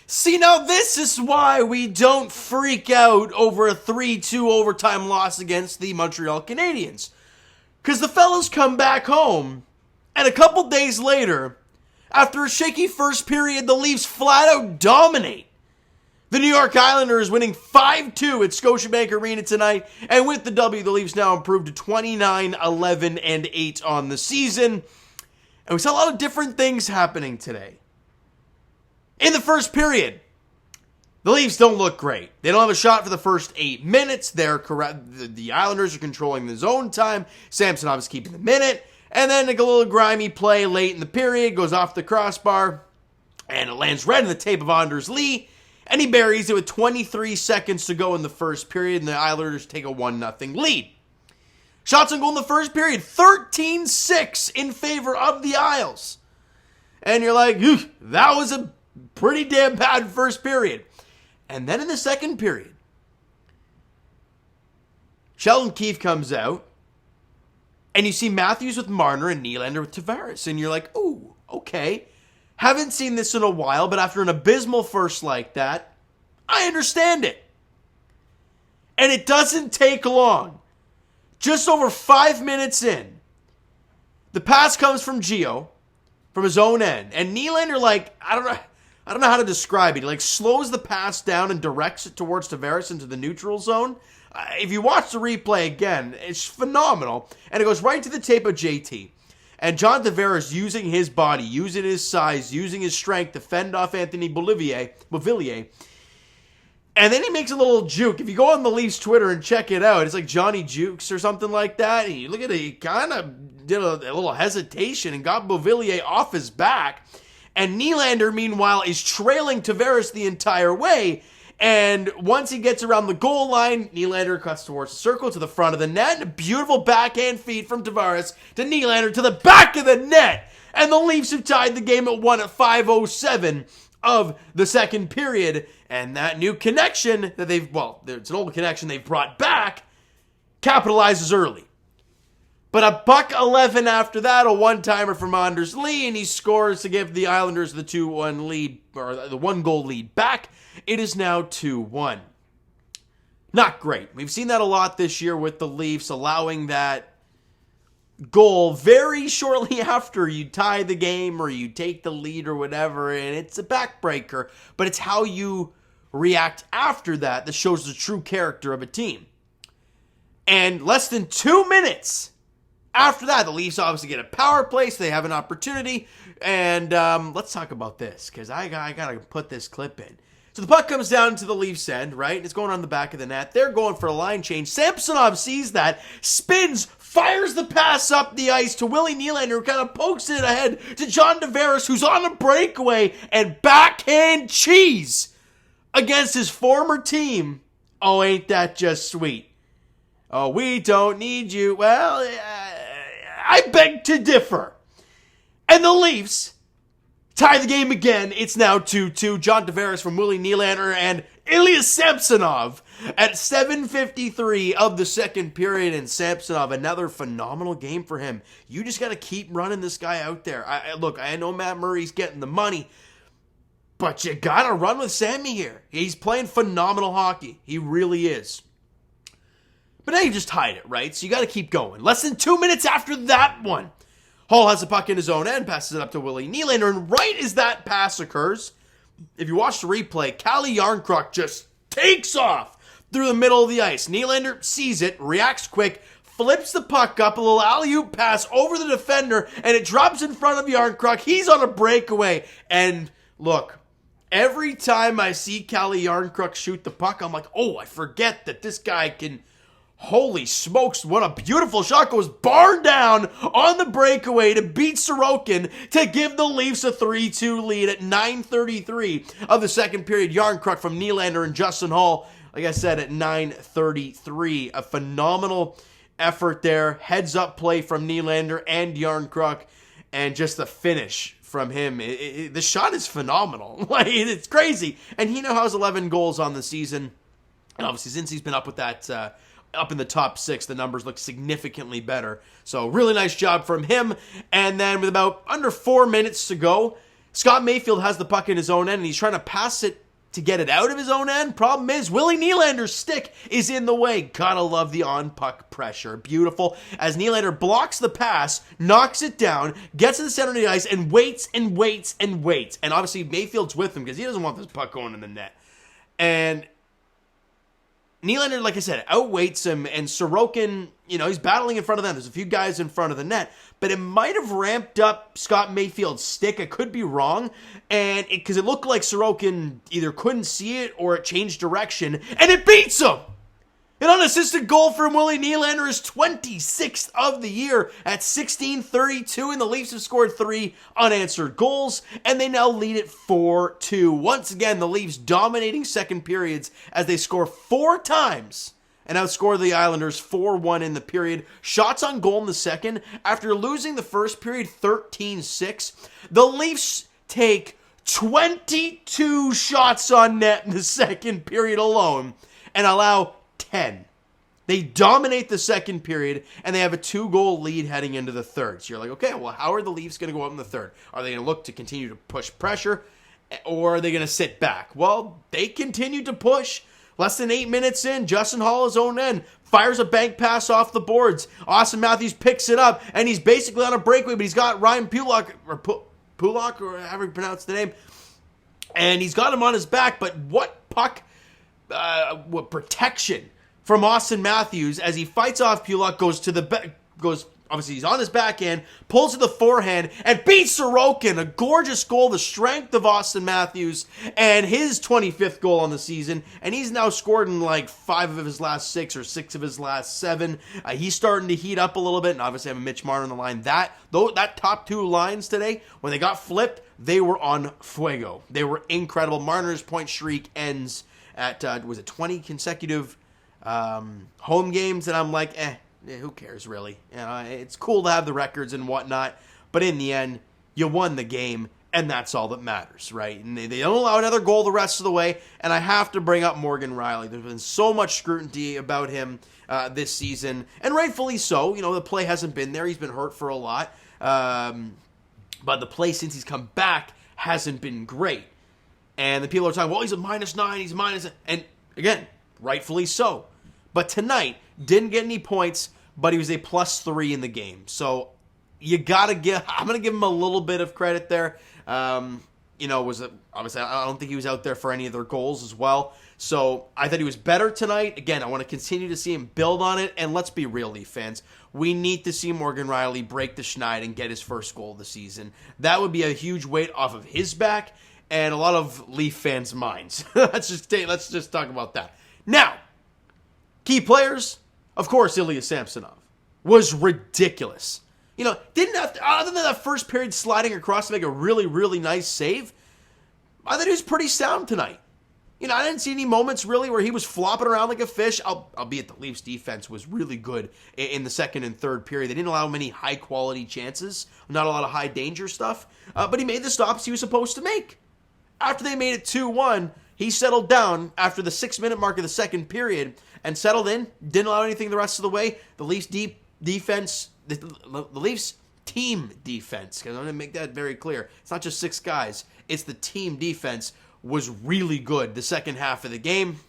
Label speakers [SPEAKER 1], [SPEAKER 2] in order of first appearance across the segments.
[SPEAKER 1] See, now this is why we don't freak out over a 3-2 overtime loss against the Montreal Canadiens. Because the fellas come back home, and a couple days later, after a shaky first period, the Leafs flat out dominate. The New York Islanders winning 5-2 at Scotiabank Arena tonight, and with the W, the Leafs now improved to 29-11-8 on the season. And we saw a lot of different things happening today. In the first period, the Leafs don't look great. They don't have a shot for the first 8 minutes. They're correct. The Islanders are controlling the zone time. Samsonov is keeping the minute. And then a little grimy play late in the period, goes off the crossbar, and it lands right in the tape of Anders Lee, and he buries it with 23 seconds to go in the first period, and the Islanders take a 1-0 lead. Shots on goal in the first period, 13-6 in favor of the Isles. And you're like, that was a pretty damn bad first period. And then in the second period, Sheldon Keefe comes out, and you see Matthews with Marner and Nylander with Tavares. And you're like, ooh, okay. Haven't seen this in a while, but after an abysmal first like that, I understand it. And it doesn't take long. Just over 5 minutes in, the pass comes from Gio, from his own end. And Nylander, I don't know how to describe it. He slows the pass down and directs it towards Tavares into the neutral zone. If you watch the replay again, it's phenomenal. And it goes right to the tape of JT. And John Tavares using his body, using his size, using his strength to fend off Anthony Beauvillier. And then he makes a little juke. If you go on the Leafs Twitter and check it out, it's like Johnny Jukes or something like that. And you look at it, he kind of did a little hesitation and got Beauvillier off his back. And Nylander, meanwhile, is trailing Tavares the entire way. And once he gets around the goal line, Nylander cuts towards the circle to the front of the net. And a beautiful backhand feed from Tavares to Nylander to the back of the net. And the Leafs have tied the game at 1 at 5:07 of the second period. And that new connection that it's an old connection they've brought back, capitalizes early. But a $1:11 after that, a one-timer from Anders Lee, and he scores to give the Islanders the 2-1 lead, or the 1-goal lead back. It is now 2-1. Not great. We've seen that a lot this year with the Leafs, allowing that goal very shortly after you tie the game or you take the lead or whatever, and it's a backbreaker. But it's how you react after that that shows the true character of a team. And less than 2 minutes after that, the Leafs obviously get a power play, so they have an opportunity. And let's talk about this, because I got to put this clip in. So the puck comes down to the Leafs end, right? It's going on the back of the net. They're going for a line change. Samsonov sees that, spins, fires the pass up the ice to Willie Nylander, who kind of pokes it ahead to John Tavares, who's on a breakaway, and backhand cheese against his former team. Oh, ain't that just sweet? Oh, we don't need you. Well, I beg to differ. And the Leafs tie the game again. It's now 2-2. John Tavares from Willie Nylander and Ilya Samsonov at 7:53 of the second period. And Samsonov, another phenomenal game for him. You just got to keep running this guy out there. Look, I know Matt Murray's getting the money, but you got to run with Sammy here. He's playing phenomenal hockey. He really is. But now you just tied it, right? So you got to keep going. Less than 2 minutes after that one, Hall has the puck in his own end, passes it up to Willie Nylander, and right as that pass occurs, if you watch the replay, Calle Jarnkrok just takes off through the middle of the ice. Nylander sees it, reacts quick, flips the puck up, a little alley-oop pass over the defender, and it drops in front of Jarnkrok. He's on a breakaway, and look, every time I see Calle Jarnkrok shoot the puck, I'm like, oh, I forget that this guy can... Holy smokes, what a beautiful shot. Goes barn down on the breakaway to beat Sorokin to give the Leafs a 3-2 lead at 9:33 of the second period. Jarnkrok from Nylander and Justin Hall, like I said, at 9:33. A phenomenal effort there. Heads up play from Nylander and Jarnkrok, and just the finish from him. The shot is phenomenal. It's crazy. And he now has 11 goals on the season. And obviously, since he's been up with that... up in the top 6, the numbers look significantly better. So really nice job from him. And then with about under 4 minutes to go, Scott Mayfield has the puck in his own end, and he's trying to pass it to get it out of his own end. Problem is, Willie Nylander's stick is in the way. Gotta love the on-puck pressure. Beautiful. As Nylander blocks the pass, knocks it down, gets to the center of the ice, and waits and waits and waits. And obviously, Mayfield's with him because he doesn't want this puck going in the net. And Nylander, like I said, outweights him, and Sorokin, he's battling in front of them. There's a few guys in front of the net, but it might have ramped up Scott Mayfield's stick. I could be wrong, and because it looked like Sorokin either couldn't see it or it changed direction, and it beats him. An unassisted goal from Willie Nylander is 26th of the year at 16:32, and the Leafs have scored 3 unanswered goals, and they now lead it 4-2. Once again, the Leafs dominating second periods as they score 4 times and outscore the Islanders 4-1 in the period. Shots on goal in the second. After losing the first period 13-6, the Leafs take 22 shots on net in the second period alone and allow 10. They dominate the second period, and they have a 2-goal lead heading into the third. So you're like, okay, well, how are the Leafs going to go up in the third? Are they going to look to continue to push pressure, or are they going to sit back? Well, they continue to push. Less than 8 minutes in, Justin Hall, his own end, fires a bank pass off the boards. Austin Matthews picks it up, and he's basically on a breakaway, but he's got Ryan Pulock, or however you pronounce the name, and he's got him on his back, but what puck, what protection from Austin Matthews as he fights off Pulock, obviously he's on his backhand, pulls to the forehand, and beats Sorokin. A gorgeous goal, the strength of Austin Matthews, and his 25th goal on the season, and he's now scored in like 5 of his last 6 or 6 of his last 7. He's starting to heat up a little bit, and obviously having Mitch Marner on the line. That top 2 lines today, when they got flipped, they were on fuego. They were incredible. Marner's point streak ends at, 20 consecutive home games, and I'm like, who cares, really? It's cool to have the records and whatnot, but in the end, you won the game, and that's all that matters, right? And they don't allow another goal the rest of the way, and I have to bring up Morgan Rielly. There's been so much scrutiny about him this season, and rightfully so. The play hasn't been there. He's been hurt for a lot, but the play since he's come back hasn't been great. And the people are talking, well, he's a -9, he's -, and again, rightfully so. But tonight, didn't get any points, but he was a +3 in the game. So I'm going to give him a little bit of credit there. Obviously, I don't think he was out there for any of their goals as well. So I thought he was better tonight. Again, I want to continue to see him build on it. And let's be real, Leaf fans. We need to see Morgan Rielly break the schneid and get his first goal of the season. That would be a huge weight off of his back and a lot of Leaf fans' minds. Let's just talk about that. Now, key players, of course, Ilya Samsonov was ridiculous. Didn't have to, other than that first period sliding across to make a really, really nice save, I thought he was pretty sound tonight. I didn't see any moments really where he was flopping around like a fish, albeit the Leafs defense was really good in the second and third period. They didn't allow many high-quality chances, not a lot of high-danger stuff, but he made the stops he was supposed to make. After they made it 2-1, he settled down after the 6-minute mark of the second period and settled in, didn't allow anything the rest of the way. The Leafs defense, the Leafs team defense, because I'm going to make that very clear. It's not just 6 guys. It's the team defense was really good the second half of the game.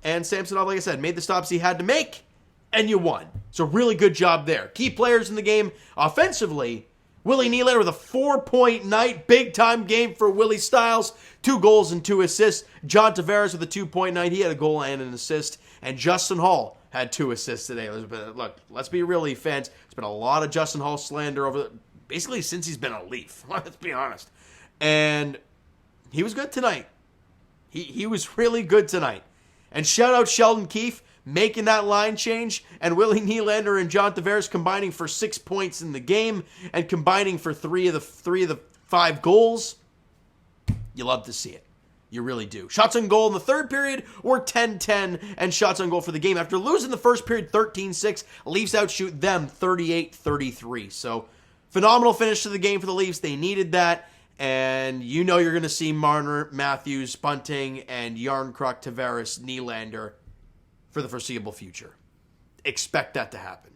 [SPEAKER 1] And Samsonov, like I said, made the stops he had to make, and you won. So really good job there. Key players in the game offensively, Willie Nylander with a 4-point night. Big-time game for Willie Styles. 2 goals and 2 assists. John Tavares with a 2-point night. He had a goal and an assist. And Justin Hall had 2 assists today. Look, let's be real, Leaf fans. There's been a lot of Justin Hall slander basically since he's been a Leaf. Let's be honest. And he was good tonight. He was really good tonight. And shout out Sheldon Keefe making that line change, and Willie Nylander and John Tavares combining for 6 points in the game and combining for 3 of the 5 goals. You love to see it. You really do. Shots on goal in the third period were 10-10, and shots on goal for the game. After losing the first period 13-6, Leafs outshoot them 38-33. So, phenomenal finish to the game for the Leafs. They needed that, and you're going to see Marner, Matthews, Bunting, and Järnkrok, Tavares, Nylander for the foreseeable future. Expect that to happen.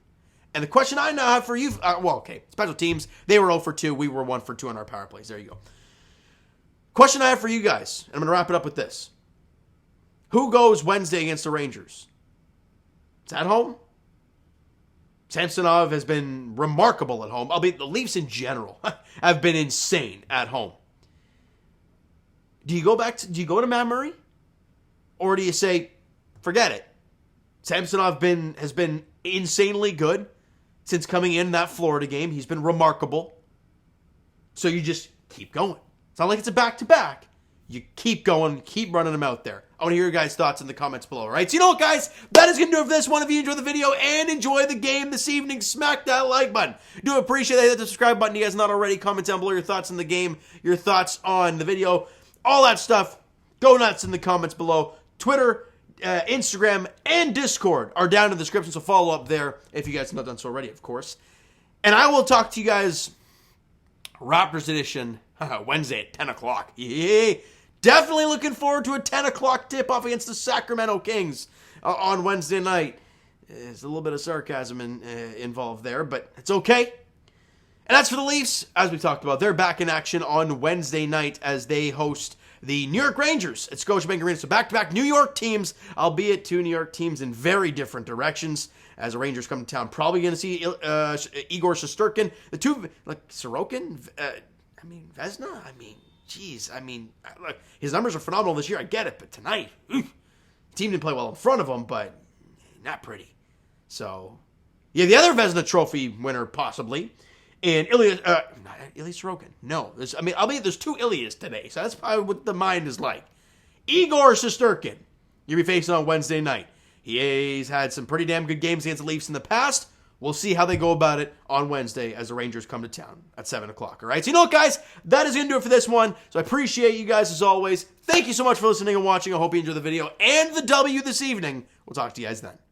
[SPEAKER 1] And the question I now have for you, special teams, they were 0 for 2. We were 1 for 2 on our power plays. There you go. Question I have for you guys, and I'm going to wrap it up with this. Who goes Wednesday against the Rangers? It's at home. Samsonov has been remarkable at home. Albeit the Leafs in general have been insane at home. Do you go to Matt Murray? Or do you say, forget it? Samsonov has been insanely good since coming in that Florida game. He's been remarkable. So you just keep going. It's not like it's a back-to-back. You keep going, keep running them out there. I want to hear your guys' thoughts in the comments below, all right? So you know what, guys? That is going to do it for this one. If you enjoyed the video and enjoy the game this evening, smack that like button. Do appreciate that. Hit the subscribe button. You guys not already. Comment down below your thoughts on the game, your thoughts on the video, all that stuff. Go nuts in the comments below. Twitter, Instagram, and Discord are down in the description, so follow up there if you guys have not done so already, of course. And I will talk to you guys Raptors edition Wednesday at 10 o'clock. Yay! Definitely looking forward to a 10 o'clock tip-off against the Sacramento Kings on Wednesday night. There's a little bit of sarcasm involved there, but it's okay. And as for the Leafs, as we talked about, they're back in action on Wednesday night as they host the New York Rangers at Scotiabank Arena. So back-to-back New York teams, albeit two New York teams in very different directions. As the Rangers come to town, probably going to see Igor Shesterkin. The two, like Sorokin, Vezina. Look, his numbers are phenomenal this year. I get it, but tonight, the team didn't play well in front of him, but not pretty. So, yeah, the other Vezina Trophy winner possibly, and Ilya Sorokin. No, there's two Ilyas today, so that's probably what the mind is like. Igor Shesterkin, you'll be facing on Wednesday night. He's had some pretty damn good games against the Leafs in the past. We'll see how they go about it on Wednesday as the Rangers come to town at 7 o'clock. All right, so you know what, guys? That is going to do it for this one. So I appreciate you guys as always. Thank you so much for listening and watching. I hope you enjoyed the video and the W this evening. We'll talk to you guys then.